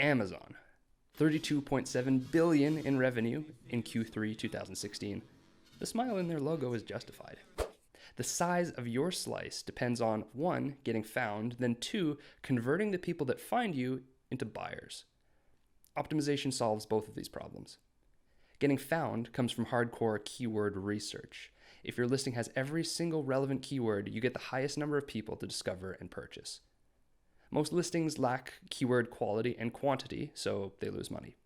Amazon. 32.7 billion in revenue in Q3 2016. The smile in their logo is justified. The size of your slice depends on 1, getting found, then 2, converting the people that find you into buyers. Optimization solves both of these problems. Getting found comes from hardcore keyword research. If your listing has every single relevant keyword, you get the highest number of people to discover and purchase. Most listings lack keyword quality and quantity, so they lose money.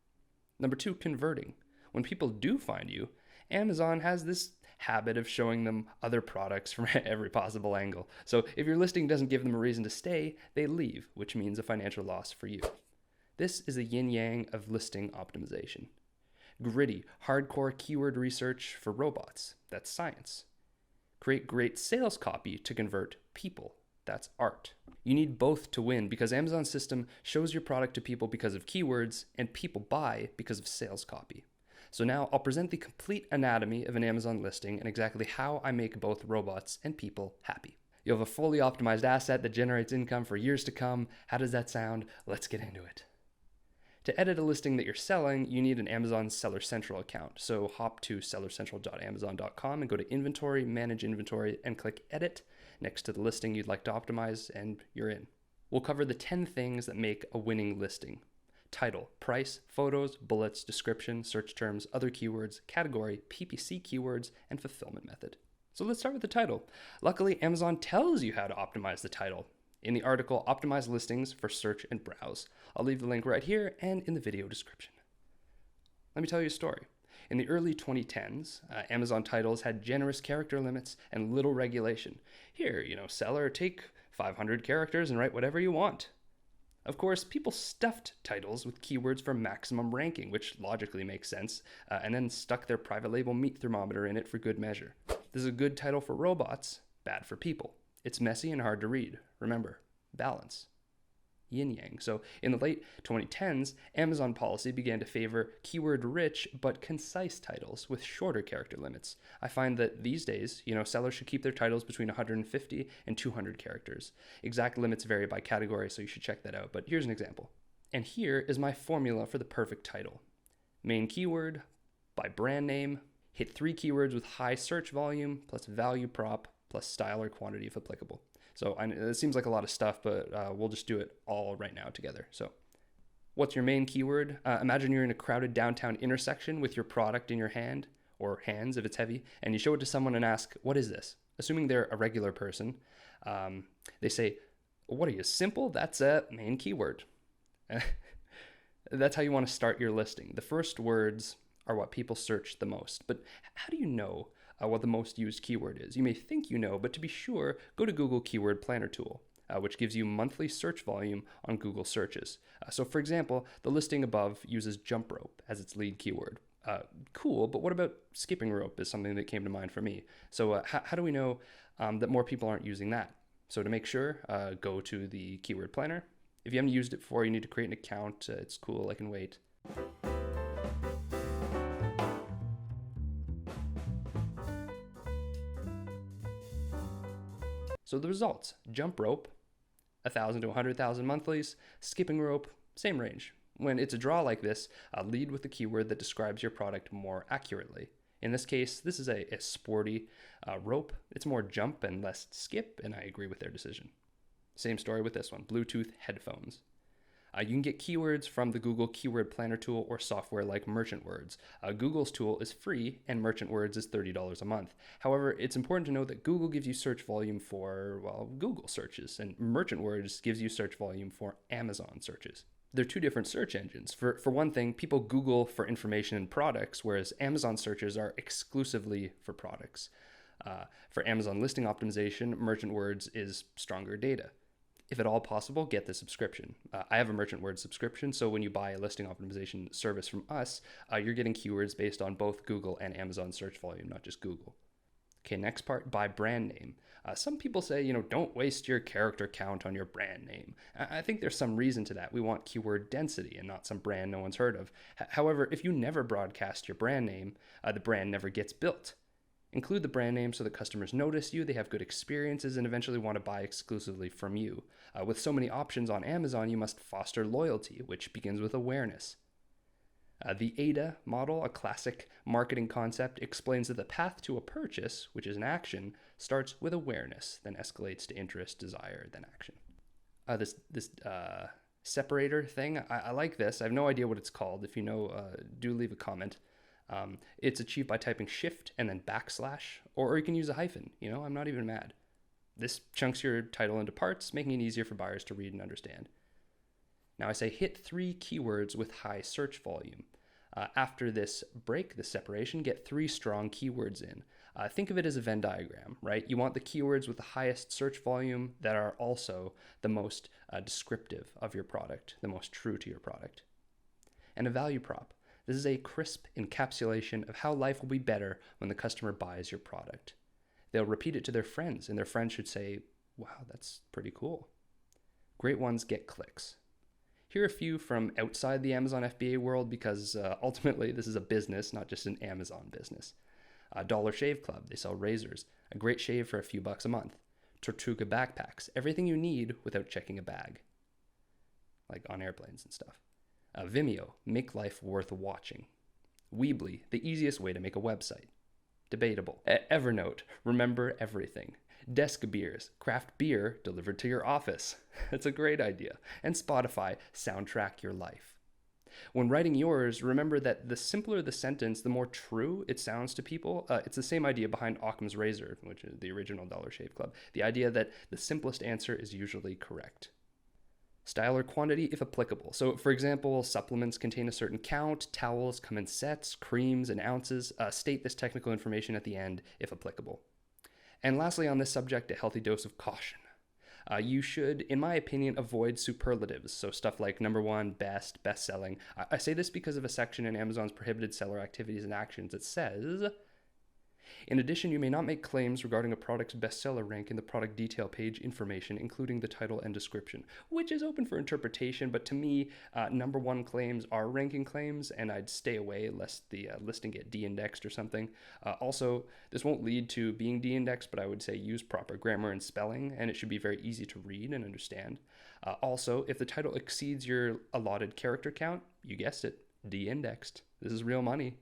Number 2, converting. When people do find you, Amazon has this habit of showing them other products from every possible angle. So if your listing doesn't give them a reason to stay, they leave, which means a financial loss for you. This is a yin-yang of listing optimization. Gritty, hardcore keyword research for robots. That's science. Create great sales copy to convert people. That's art. You need both to win because Amazon's system shows your product to people because of keywords and people buy because of sales copy. So now I'll present the complete anatomy of an Amazon listing and exactly how I make both robots and people happy. You'll have a fully optimized asset that generates income for years to come. How does that sound? Let's get into it. To edit a listing that you're selling, you need an Amazon Seller Central account. So hop to sellercentral.amazon.com and go to Inventory, Manage Inventory, and click Edit next to the listing you'd like to optimize, and you're in. We'll cover the 10 things that make a winning listing. Title, price, photos, bullets, description, search terms, other keywords, category, PPC keywords, and fulfillment method. So let's start with the title. Luckily, Amazon tells you how to optimize the title. In the article, Optimize Listings for Search and Browse. I'll leave the link right here and in the video description. Let me tell you a story. In the early 2010s, Amazon titles had generous character limits and little regulation. Here, seller, take 500 characters and write whatever you want. Of course, people stuffed titles with keywords for maximum ranking, which logically makes sense, and then stuck their private label meat thermometer in it for good measure. This is a good title for robots, bad for people. It's messy and hard to read. Remember, balance. Yin-yang. So in the late 2010s, Amazon policy began to favor keyword-rich but concise titles with shorter character limits. I find that these days, sellers should keep their titles between 150 and 200 characters. Exact limits vary by category, so you should check that out. But here's an example. And here is my formula for the perfect title. Main keyword, by brand name, hit 3 keywords with high search volume, plus value prop, plus style or quantity if applicable. So it seems like a lot of stuff, but we'll just do it all right now together. So what's your main keyword? Imagine you're in a crowded downtown intersection with your product in your hand, or hands if it's heavy, and you show it to someone and ask, what is this? Assuming they're a regular person, they say, what are you, simple? That's a main keyword. That's how you want to start your listing. The first words are what people search the most. But how do you know what the most used keyword is? You may think you know, but to be sure, go to Google Keyword Planner tool, which gives you monthly search volume on Google searches. So for example, the listing above uses jump rope as its lead keyword. Cool, but what about skipping rope is something that came to mind for me. So how do we know that more people aren't using that? So to make sure, go to the Keyword Planner. If you haven't used it before, you need to create an account. It's cool, I can wait. So the results, jump rope, 1,000 to 100,000 monthlies, skipping rope, same range. When it's a draw like this, lead with the keyword that describes your product more accurately. In this case, this is a sporty rope. It's more jump and less skip, and I agree with their decision. Same story with this one, Bluetooth headphones. You can get keywords from the Google Keyword Planner tool or software like Merchant Words. Google's tool is free and Merchant Words is $30 a month. However, it's important to know that Google gives you search volume for, Google searches, and Merchant Words gives you search volume for Amazon searches. They're two different search engines. For one thing, people Google for information and products, whereas Amazon searches are exclusively for products. For Amazon listing optimization, Merchant Words is stronger data. If at all possible, get the subscription. I have a Merchant Words subscription, so when you buy a listing optimization service from us, you're getting keywords based on both Google and Amazon search volume, not just Google. Okay, next part, by brand name. Some people say, don't waste your character count on your brand name. I think there's some reason to that. We want keyword density and not some brand no one's heard of. However, if you never broadcast your brand name, the brand never gets built. Include the brand name so that customers notice you, they have good experiences, and eventually want to buy exclusively from you. With so many options on Amazon, you must foster loyalty, which begins with awareness. The AIDA model, a classic marketing concept, explains that the path to a purchase, which is an action, starts with awareness, then escalates to interest, desire, then action. This separator thing, I like this. I have no idea what it's called. If you know, do leave a comment. It's achieved by typing shift and then backslash, or you can use a hyphen. I'm not even mad. This chunks your title into parts, making it easier for buyers to read and understand. Now I say hit 3 keywords with high search volume. After this break, the separation, get 3 strong keywords in. Think of it as a Venn diagram, right? You want the keywords with the highest search volume that are also the most descriptive of your product, the most true to your product. And a value prop. This is a crisp encapsulation of how life will be better when the customer buys your product. They'll repeat it to their friends, and their friends should say, wow, that's pretty cool. Great ones get clicks. Here are a few from outside the Amazon FBA world because ultimately this is a business, not just an Amazon business. Dollar Shave Club, they sell razors. A great shave for a few bucks a month. Tortuga backpacks, everything you need without checking a bag. Like on airplanes and stuff. Vimeo, make life worth watching. Weebly, the easiest way to make a website. Debatable. Evernote, remember everything. Desk beers, craft beer delivered to your office. That's a great idea. And Spotify, soundtrack your life. When writing yours, remember that the simpler the sentence, the more true it sounds to people. It's the same idea behind Occam's razor, which is the original Dollar Shave Club. The idea that the simplest answer is usually correct. Style or quantity if applicable. So for example, supplements contain a certain count, towels come in sets, creams in ounces. State this technical information at the end if applicable. And lastly on this subject, a healthy dose of caution. You should, in my opinion, avoid superlatives. So stuff like number 1, best, best-selling. I say this because of a section in Amazon's prohibited seller activities and actions that says, in addition, you may not make claims regarding a product's bestseller rank in the product detail page information, including the title and description, which is open for interpretation, but to me, number 1 claims are ranking claims, and I'd stay away lest the listing get de-indexed or something. Also, this won't lead to being de-indexed, but I would say use proper grammar and spelling, and it should be very easy to read and understand. Also, if the title exceeds your allotted character count, you guessed it, de-indexed. This is real money.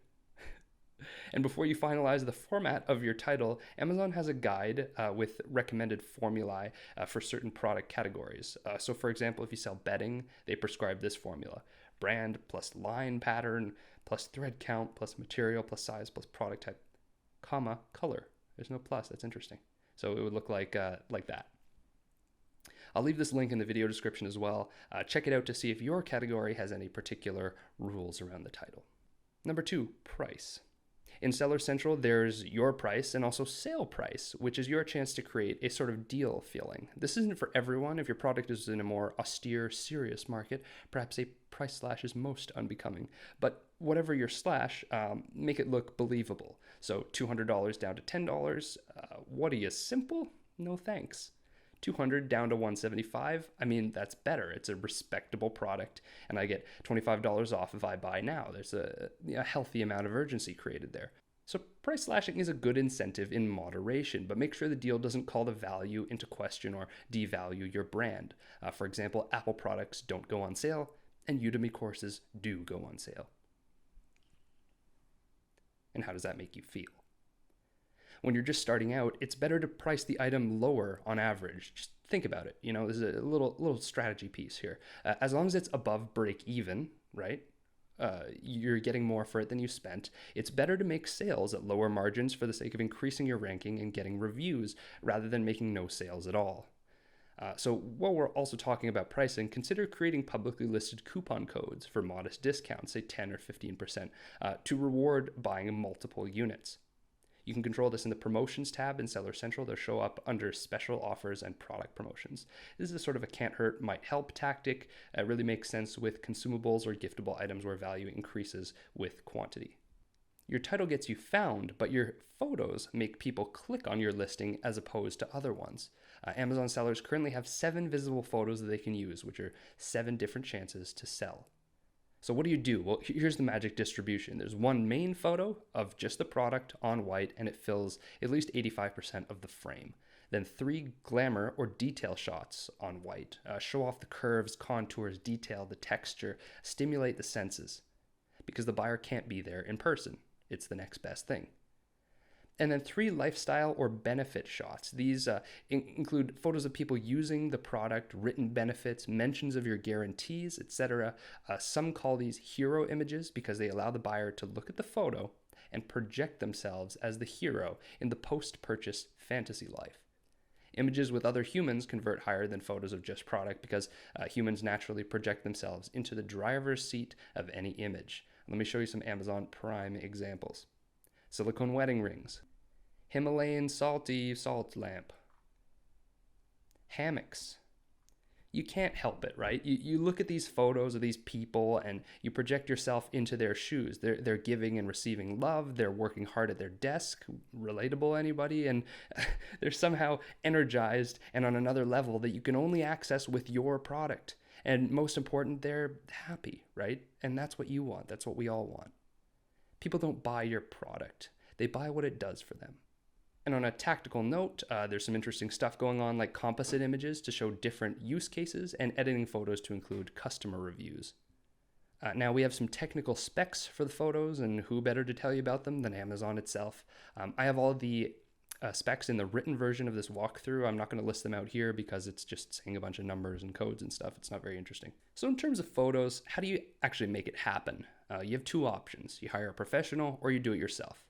And before you finalize the format of your title, Amazon has a guide with recommended formulae for certain product categories. So for example, if you sell bedding, they prescribe this formula: brand plus line pattern plus thread count plus material plus size plus product type, comma, color. There's no plus. That's interesting. So it would look like that. I'll leave this link in the video description as well. Check it out to see if your category has any particular rules around the title. Number 2, price. In Seller Central, there's your price and also sale price, which is your chance to create a sort of deal feeling. This isn't for everyone. If your product is in a more austere, serious market, perhaps a price slash is most unbecoming. But whatever your slash, make it look believable. So $200 down to $10. What are you, simple? No thanks. $200 down to $175. I mean, that's better. It's a respectable product, and I get $25 off if I buy now. There's a healthy amount of urgency created there. So price slashing is a good incentive in moderation, but make sure the deal doesn't call the value into question or devalue your brand. For example, Apple products don't go on sale, and Udemy courses do go on sale. And how does that make you feel? When you're just starting out, it's better to price the item lower on average. Just think about it. This is a little strategy piece here. As long as it's above break even, right? You're getting more for it than you spent. It's better to make sales at lower margins for the sake of increasing your ranking and getting reviews rather than making no sales at all. So while we're also talking about pricing, consider creating publicly listed coupon codes for modest discounts, say 10 or 15%, to reward buying multiple units. You can control this in the Promotions tab in Seller Central. They'll show up under Special Offers and Product Promotions. This is a sort of a can't hurt, might help tactic. It really makes sense with consumables or giftable items where value increases with quantity. Your title gets you found, but your photos make people click on your listing as opposed to other ones. Amazon sellers currently have 7 visible photos that they can use, which are 7 different chances to sell. So what do? Well, here's the magic distribution. There's one main photo of just the product on white, and it fills at least 85% of the frame. Then 3 glamour or detail shots on white. Show off the curves, contours, detail, the texture, stimulate the senses. Because the buyer can't be there in person. It's the next best thing. And then 3 lifestyle or benefit shots. These include photos of people using the product, written benefits, mentions of your guarantees, etc. Some call these hero images because they allow the buyer to look at the photo and project themselves as the hero in the post-purchase fantasy life. Images with other humans convert higher than photos of just product because humans naturally project themselves into the driver's seat of any image. Let me show you some Amazon Prime examples. Silicone wedding rings, Himalayan salty salt lamp, hammocks. You can't help it, right? You look at these photos of these people and you project yourself into their shoes. They're giving and receiving love. They're working hard at their desk. Relatable, anybody? And they're somehow energized and on another level that you can only access with your product. And most important, they're happy, right? And that's what you want. That's what we all want. People don't buy your product. They buy what it does for them. And on a tactical note, there's some interesting stuff going on, like composite images to show different use cases and editing photos to include customer reviews. Now we have some technical specs for the photos, and who better to tell you about them than Amazon itself. I have all the specs in the written version of this walkthrough. I'm not going to list them out here because it's just saying a bunch of numbers and codes and stuff. It's not very interesting. So in terms of photos, how do you actually make it happen? You have 2 options. You hire a professional or you do it yourself.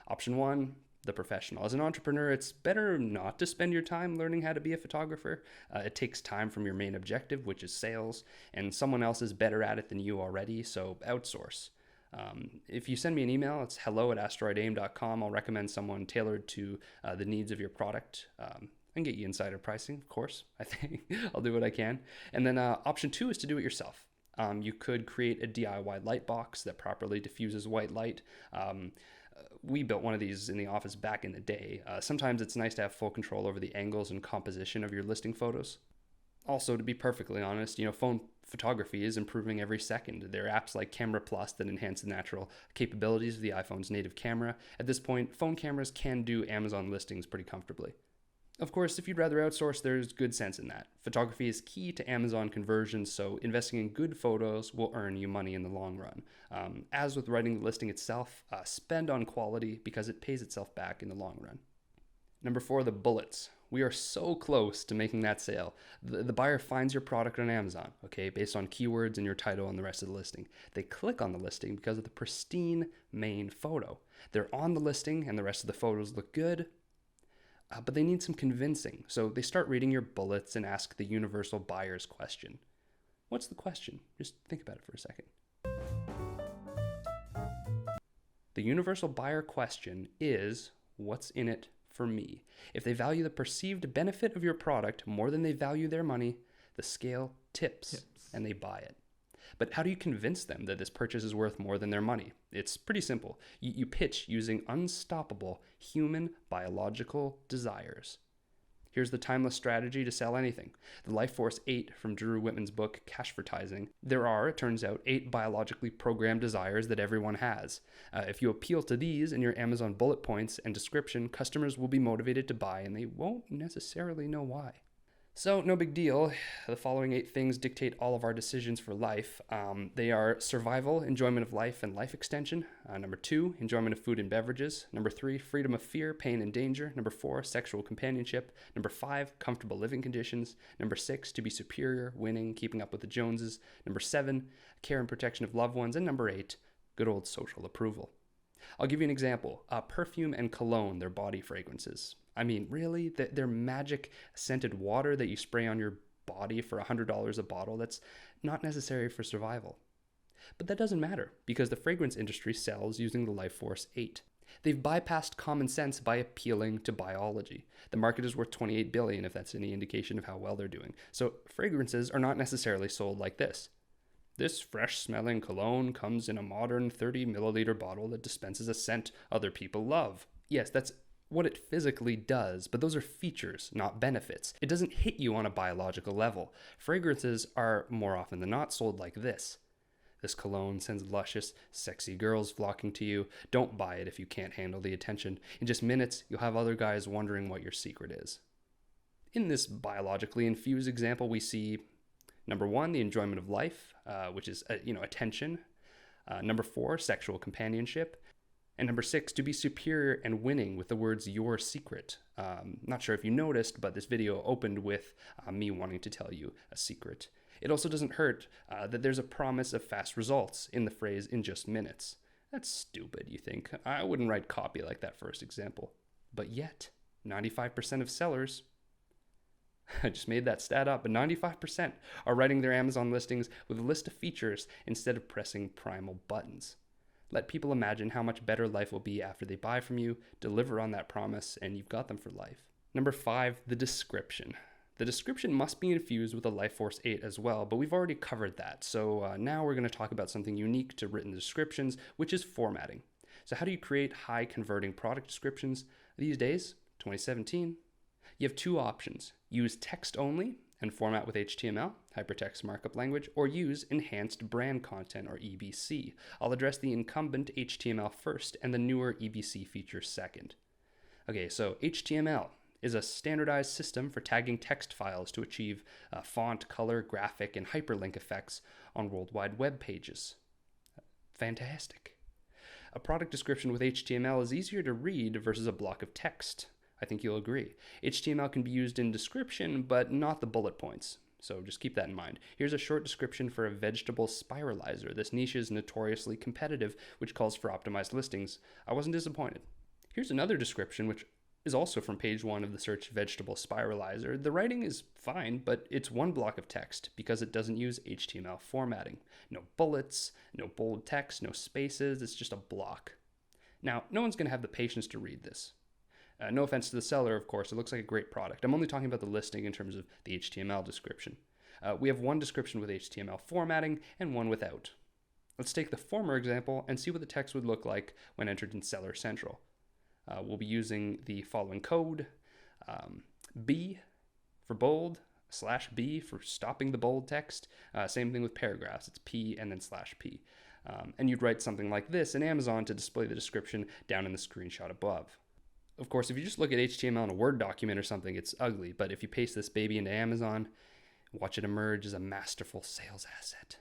Option 1, the professional. As an entrepreneur, it's better not to spend your time learning how to be a photographer. It takes time from your main objective, which is sales, and someone else is better at it than you already, so outsource. If you send me an email, it's hello@asteroidaim.com. I'll recommend someone tailored to the needs of your product. I can get you insider pricing, of course. I think I'll do what I can. And then option 2 is to do it yourself. You could create a DIY light box that properly diffuses white light. We built one of these in the office back in the day. Sometimes it's nice to have full control over the angles and composition of your listing photos. Also, to be perfectly honest, phone photography is improving every second. There are apps like Camera Plus that enhance the natural capabilities of the iPhone's native camera. At this point, phone cameras can do Amazon listings pretty comfortably. Of course, if you'd rather outsource, there's good sense in that. Photography is key to Amazon conversions, so investing in good photos will earn you money in the long run. As with writing the listing itself, spend on quality because it pays itself back in the long run. Number 4, the bullets. We are so close to making that sale. The buyer finds your product on Amazon, based on keywords and your title and the rest of the listing. They click on the listing because of the pristine main photo. They're on the listing and the rest of the photos look good, but they need some convincing. So they start reading your bullets and ask the universal buyer's question. What's the question? Just think about it for a second. The universal buyer question is, what's in it for me? If they value the perceived benefit of your product more than they value their money, the scale tips and they buy it. But how do you convince them that this purchase is worth more than their money? It's pretty simple. You pitch using unstoppable human biological desires. Here's the timeless strategy to sell anything. The Life Force 8 from Drew Whitman's book, Cashvertising. There are, it turns out, 8 biologically programmed desires that everyone has. If you appeal to these in your Amazon bullet points and description, customers will be motivated to buy and they won't necessarily know why. So, no big deal. The following 8 things dictate all of our decisions for life. They are survival, enjoyment of life, and life extension. Number 2, enjoyment of food and beverages. Number 3, freedom of fear, pain, and danger. Number 4, sexual companionship. Number 5, comfortable living conditions. Number 6, to be superior, winning, keeping up with the Joneses. Number 7, care and protection of loved ones. And number 8, good old social approval. I'll give you an example. Perfume and cologne, they're body fragrances. I mean, really? They're magic scented water that you spray on your body for $100 a bottle. That's not necessary for survival. But that doesn't matter because the fragrance industry sells using the Life Force 8. They've bypassed common sense by appealing to biology. The market is worth $28 billion if that's any indication of how well they're doing. So fragrances are not necessarily sold like this. This fresh-smelling cologne comes in a modern 30-milliliter bottle that dispenses a scent other people love. Yes, that's what it physically does, but those are features, not benefits. It doesn't hit you on a biological level. Fragrances are more often than not sold like this. This cologne sends luscious, sexy girls flocking to you. Don't buy it if you can't handle the attention. In just minutes, you'll have other guys wondering what your secret is. In this biologically infused example, we see number 1, the enjoyment of life, which is attention. Number 4, sexual companionship. And number 6, to be superior and winning with the words your secret. Not sure if you noticed, but this video opened with me wanting to tell you a secret. It also doesn't hurt that there's a promise of fast results in the phrase in just minutes. That's stupid, you think. I wouldn't write copy like that first example. But yet, 95% of sellers, I just made that stat up, but 95% are writing their Amazon listings with a list of features instead of pressing primal buttons. Let people imagine how much better life will be after they buy from you, deliver on that promise, and you've got them for life. Number 5, the description. The description must be infused with a Life Force 8 as well, but we've already covered that. So now we're going to talk about something unique to written descriptions, which is formatting. So how do you create high converting product descriptions these days, 2017? You have 2 options. Use text only and format with HTML, hypertext markup language, or use enhanced brand content, or EBC. I'll address the incumbent HTML first and the newer EBC feature second. Okay, so HTML is a standardized system for tagging text files to achieve font, color, graphic, and hyperlink effects on World Wide Web pages. Fantastic. A product description with HTML is easier to read versus a block of text. I think you'll agree. HTML can be used in description, but not the bullet points. So just keep that in mind. Here's a short description for a vegetable spiralizer. This niche is notoriously competitive, which calls for optimized listings. I wasn't disappointed. Here's another description, which is also from page 1 of the search vegetable spiralizer. The writing is fine, but it's one block of text because it doesn't use HTML formatting. No bullets, no bold text, no spaces. It's just a block. Now, no one's going to have the patience to read this. No offense to the seller, of course. It looks like a great product. I'm only talking about the listing in terms of the HTML description. We have one description with HTML formatting and one without. Let's take the former example and see what the text would look like when entered in Seller Central. We'll be using the following code, B for bold, /B for stopping the bold text. Same thing with paragraphs. It's P and then /P. And you'd write something like this in Amazon to display the description down in the screenshot above. Of course, if you just look at HTML in a Word document or something, it's ugly. But if you paste this baby into Amazon, watch it emerge as a masterful sales asset.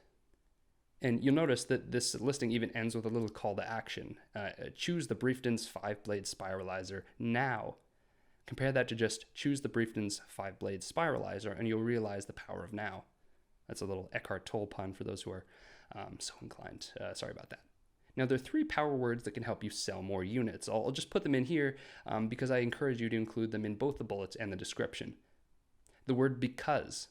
And you'll notice that this listing even ends with a little call to action. Choose the Briefton's 5-blade spiralizer now. Compare that to just choose the Briefton's 5-blade spiralizer, and you'll realize the power of now. That's a little Eckhart Tolle pun for those who are so inclined. Sorry about that. Now, there are 3 power words that can help you sell more units. I'll just put them in here because I encourage you to include them in both the bullets and the description. The word because.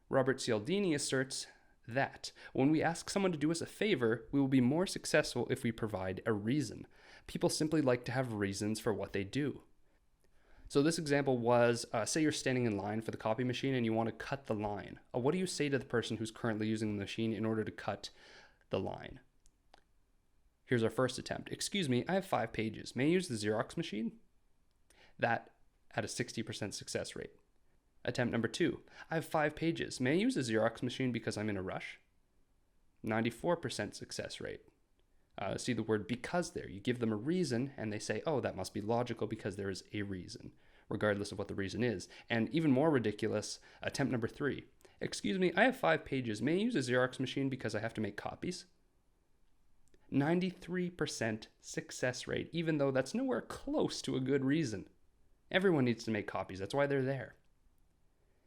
Robert Cialdini asserts that when we ask someone to do us a favor, we will be more successful if we provide a reason. People simply like to have reasons for what they do. So this example was, say you're standing in line for the copy machine and you want to cut the line. What do you say to the person who's currently using the machine in order to cut the line? Here's our first attempt. Excuse me, I have 5 pages. May I use the Xerox machine? That had a 60% success rate. Attempt number 2. I have 5 pages. May I use a Xerox machine because I'm in a rush? 94% success rate. See the word because there. You give them a reason and they say, oh, that must be logical because there is a reason, regardless of what the reason is. And even more ridiculous, attempt number 3. Excuse me, I have 5 pages. May I use a Xerox machine because I have to make copies? 93% success rate, even though that's nowhere close to a good reason. Everyone needs to make copies. That's why they're there.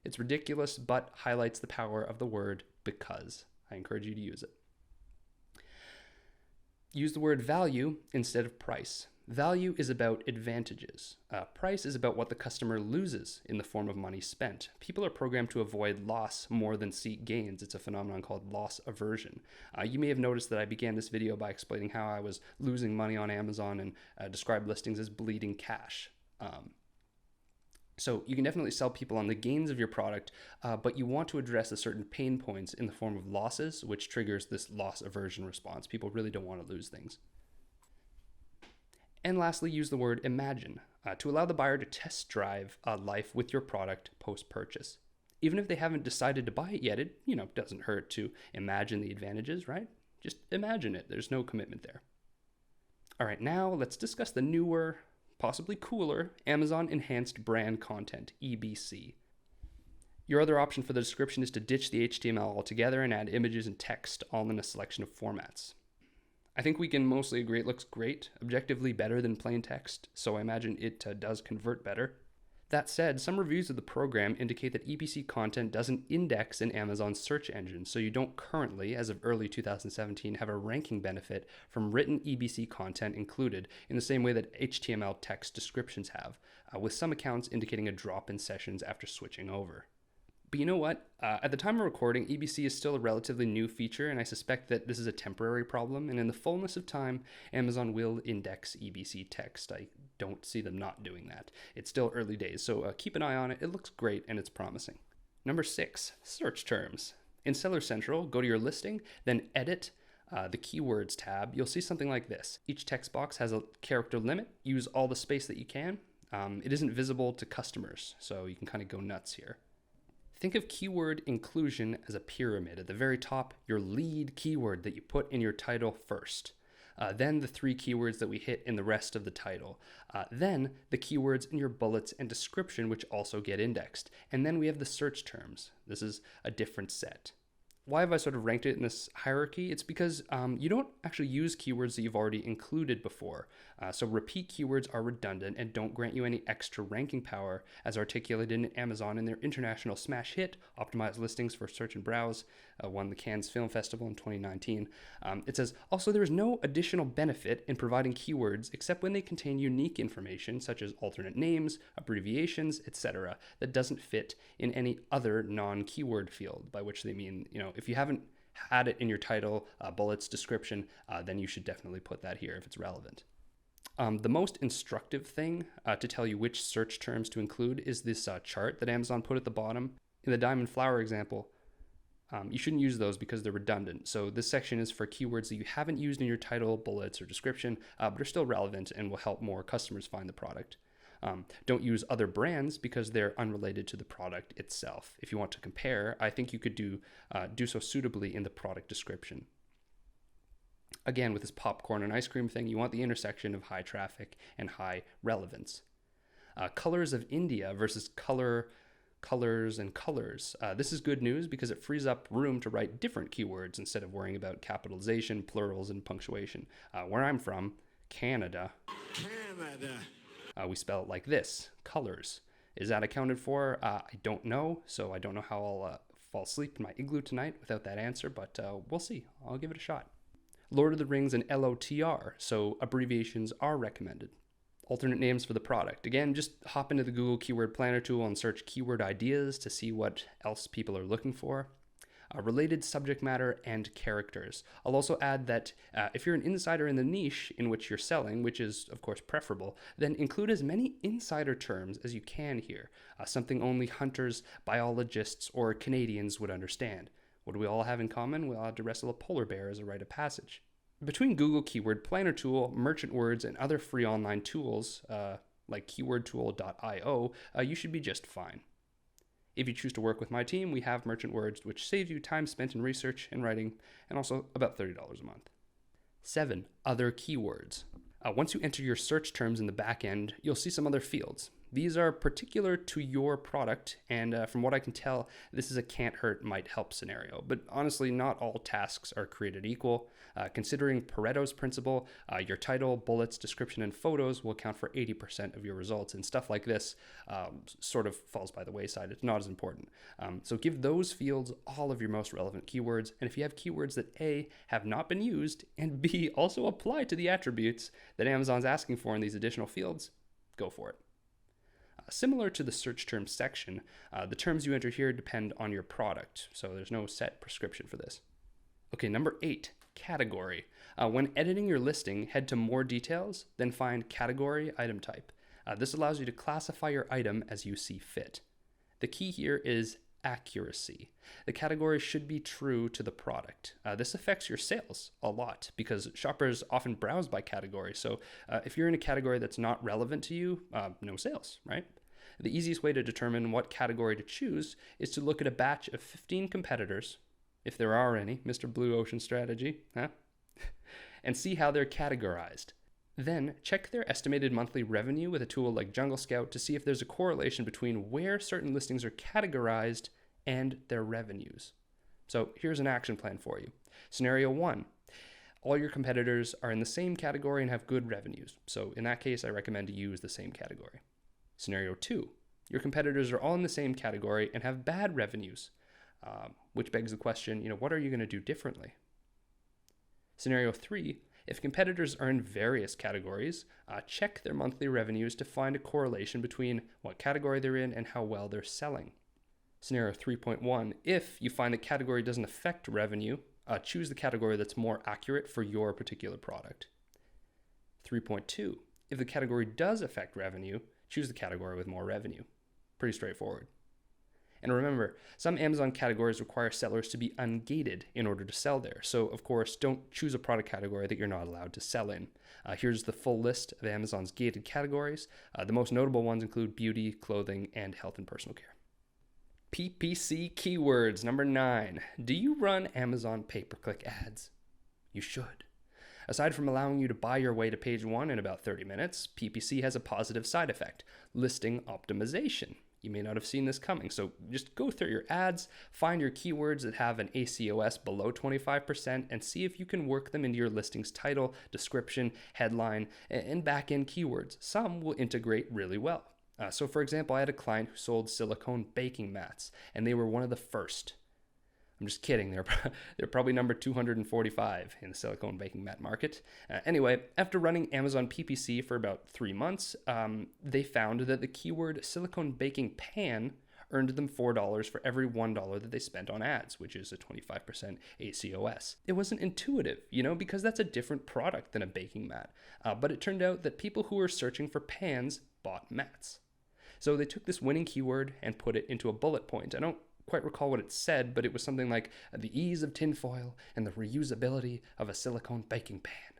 It's ridiculous, but highlights the power of the word because. I encourage you to use it. Use the word value instead of price. Value is about advantages. Price is about what the customer loses in the form of money spent. People are programmed to avoid loss more than seek gains. It's a phenomenon called loss aversion. You may have noticed that I began this video by explaining how I was losing money on Amazon and described listings as bleeding cash. So you can definitely sell people on the gains of your product, but you want to address a certain pain points in the form of losses, which triggers this loss aversion response. People really don't want to lose things. And lastly, use the word imagine to allow the buyer to test drive life with your product post-purchase. Even if they haven't decided to buy it yet, it doesn't hurt to imagine the advantages, right? Just imagine it. There's no commitment there. All right, now let's discuss the newer, possibly cooler, Amazon Enhanced Brand Content, EBC. Your other option for the description is to ditch the HTML altogether and add images and text, all in a selection of formats. I think we can mostly agree it looks great, objectively better than plain text, so I imagine it does convert better. That said, some reviews of the program indicate that EBC content doesn't index in Amazon's search engine, so you don't currently, as of early 2017, have a ranking benefit from written EBC content included in the same way that HTML text descriptions have, with some accounts indicating a drop in sessions after switching over. But you know what? At the time of recording, EBC is still a relatively new feature, and I suspect that this is a temporary problem, and in the fullness of time, Amazon will index EBC text. I don't see them not doing that. It's still early days, so keep an eye on it. It looks great, and it's promising. Number 6, search terms. In Seller Central, go to your listing, then edit the Keywords tab. You'll see something like this. Each text box has a character limit. Use all the space that you can. It isn't visible to customers, so you can kind of go nuts here. Think of keyword inclusion as a pyramid. At the very top, your lead keyword that you put in your title first. Then the 3 keywords that we hit in the rest of the title. Then the keywords in your bullets and description, which also get indexed. And then we have the search terms. This is a different set. Why have I sort of ranked it in this hierarchy? It's because you don't actually use keywords that you've already included before. So repeat keywords are redundant and don't grant you any extra ranking power, as articulated in Amazon in their international smash hit, Optimized Listings for Search and Browse, won the Cannes Film Festival in 2019. It says, also there is no additional benefit in providing keywords except when they contain unique information such as alternate names, abbreviations, etc. that doesn't fit in any other non-keyword field, by which they mean, if you haven't had it in your title, bullets, description, then you should definitely put that here if it's relevant. The most instructive thing to tell you which search terms to include is this chart that Amazon put at the bottom. In the diamond flower example, you shouldn't use those because they're redundant. So this section is for keywords that you haven't used in your title, bullets, or description, but are still relevant and will help more customers find the product. Don't use other brands because they're unrelated to the product itself. If you want to compare, I think you could do so suitably in the product description. Again, with this popcorn and ice cream thing, you want the intersection of high traffic and high relevance. Colors of India versus colors and colors. This is good news because it frees up room to write different keywords instead of worrying about capitalization, plurals, and punctuation. Where I'm from, Canada. We spell it like this, colors. Is that accounted for? I don't know, so I don't know how I'll fall asleep in my igloo tonight without that answer, but we'll see. I'll give it a shot. Lord of the Rings and LOTR, so abbreviations are recommended. Alternate names for the product. Again, just hop into the Google Keyword Planner tool and search keyword ideas to see what else people are looking for. Related subject matter and characters. I'll also add that if you're an insider in the niche in which you're selling, which is of course preferable, then include as many insider terms as you can here, something only hunters, biologists, or Canadians would understand. What do we all have in common? We all have to wrestle a polar bear as a rite of passage. Between Google Keyword Planner Tool, Merchant Words, and other free online tools like keywordtool.io, you should be just fine. If you choose to work with my team, we have Merchant Words, which saves you time spent in research and writing, and also about $30 a month. 7. Other keywords. Once you enter your search terms in the back end, you'll see some other fields. These are particular to your product, and from what I can tell, this is a can't hurt, might help scenario. But honestly, not all tasks are created equal. Considering Pareto's principle, your title, bullets, description, and photos will account for 80% of your results, and stuff like this sort of falls by the wayside. It's not as important. So give those fields all of your most relevant keywords, and if you have keywords that A, have not been used, and B, also apply to the attributes that Amazon's asking for in these additional fields, go for it. Similar to the search terms section, the terms you enter here depend on your product, so there's no set prescription for this. Okay, number 8, category. When editing your listing, head to more details, then find category item type. This allows you to classify your item as you see fit. The key here is accuracy. The category should be true to the product. This affects your sales a lot because shoppers often browse by category. So if you're in a category that's not relevant to you, no sales, right? The easiest way to determine what category to choose is to look at a batch of 15 competitors, if there are any, Mr. Blue Ocean Strategy, huh? And see how they're categorized. Then check their estimated monthly revenue with a tool like Jungle Scout to see if there's a correlation between where certain listings are categorized and their revenues. So here's an action plan for you. Scenario 1, all your competitors are in the same category and have good revenues. So in that case, I recommend to use the same category. Scenario 2, your competitors are all in the same category and have bad revenues, which begs the question, what are you going to do differently? Scenario 3, if competitors are in various categories, check their monthly revenues to find a correlation between what category they're in and how well they're selling. Scenario 3.1, if you find the category doesn't affect revenue, choose the category that's more accurate for your particular product. 3.2, if the category does affect revenue, choose the category with more revenue. Pretty straightforward. And remember, some Amazon categories require sellers to be ungated in order to sell there. So of course, don't choose a product category that you're not allowed to sell in. Here's the full list of Amazon's gated categories. The most notable ones include beauty, clothing, and health and personal care. PPC Keywords, number 9. Do you run Amazon pay-per-click ads? You should. Aside from allowing you to buy your way to page 1 in about 30 minutes, PPC has a positive side effect, listing optimization. You may not have seen this coming, so just go through your ads, find your keywords that have an ACOS below 25%, and see if you can work them into your listing's title, description, headline, and back-end keywords. Some will integrate really well. So for example, I had a client who sold silicone baking mats, and they were one of the first. I'm just kidding, they're probably number 245 in the silicone baking mat market. Anyway, after running Amazon PPC for about 3 months, they found that the keyword silicone baking pan earned them $4 for every $1 that they spent on ads, which is a 25% ACOS. It wasn't intuitive, because that's a different product than a baking mat. But it turned out that people who were searching for pans bought mats. So they took this winning keyword and put it into a bullet point. I don't quite recall what it said, but it was something like the ease of tinfoil and the reusability of a silicone baking pan.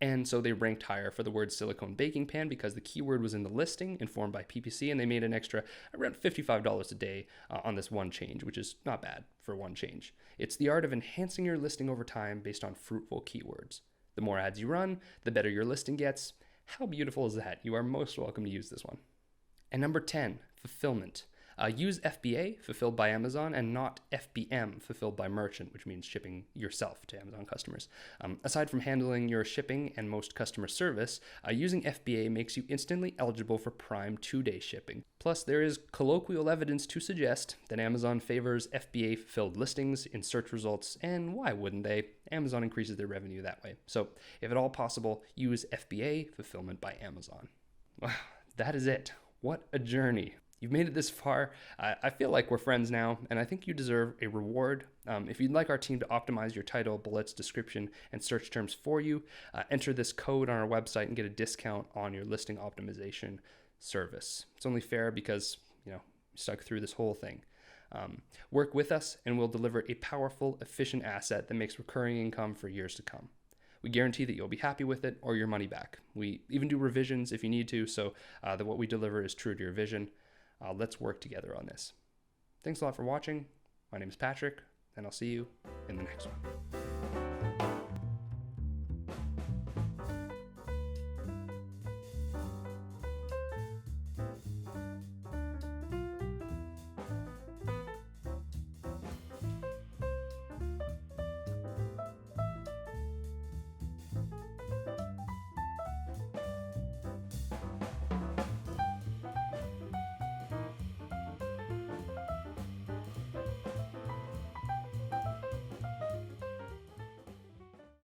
And so they ranked higher for the word silicone baking pan because the keyword was in the listing informed by PPC, and they made an extra around $55 a day on this one change, which is not bad for one change. It's the art of enhancing your listing over time based on fruitful keywords. The more ads you run, the better your listing gets. How beautiful is that? You are most welcome to use this one. And number 10, fulfillment. Use FBA, fulfilled by Amazon, and not FBM, fulfilled by merchant, which means shipping yourself to Amazon customers. Aside from handling your shipping and most customer service, using FBA makes you instantly eligible for Prime 2-day shipping. Plus, there is colloquial evidence to suggest that Amazon favors FBA-fulfilled listings in search results, and why wouldn't they? Amazon increases their revenue that way. So, if at all possible, use FBA, fulfillment by Amazon. Wow, that is it. What a journey. You've made it this far. I feel like we're friends now, and I think you deserve a reward. If you'd like our team to optimize your title, bullets, description, and search terms for you, enter this code on our website and get a discount on your listing optimization service. It's only fair because, you stuck through this whole thing. Work with us, and we'll deliver a powerful, efficient asset that makes recurring income for years to come. We guarantee that you'll be happy with it or your money back. We even do revisions if you need to, so that what we deliver is true to your vision. Let's work together on this. Thanks a lot for watching. My name is Patrick, and I'll see you in the next one.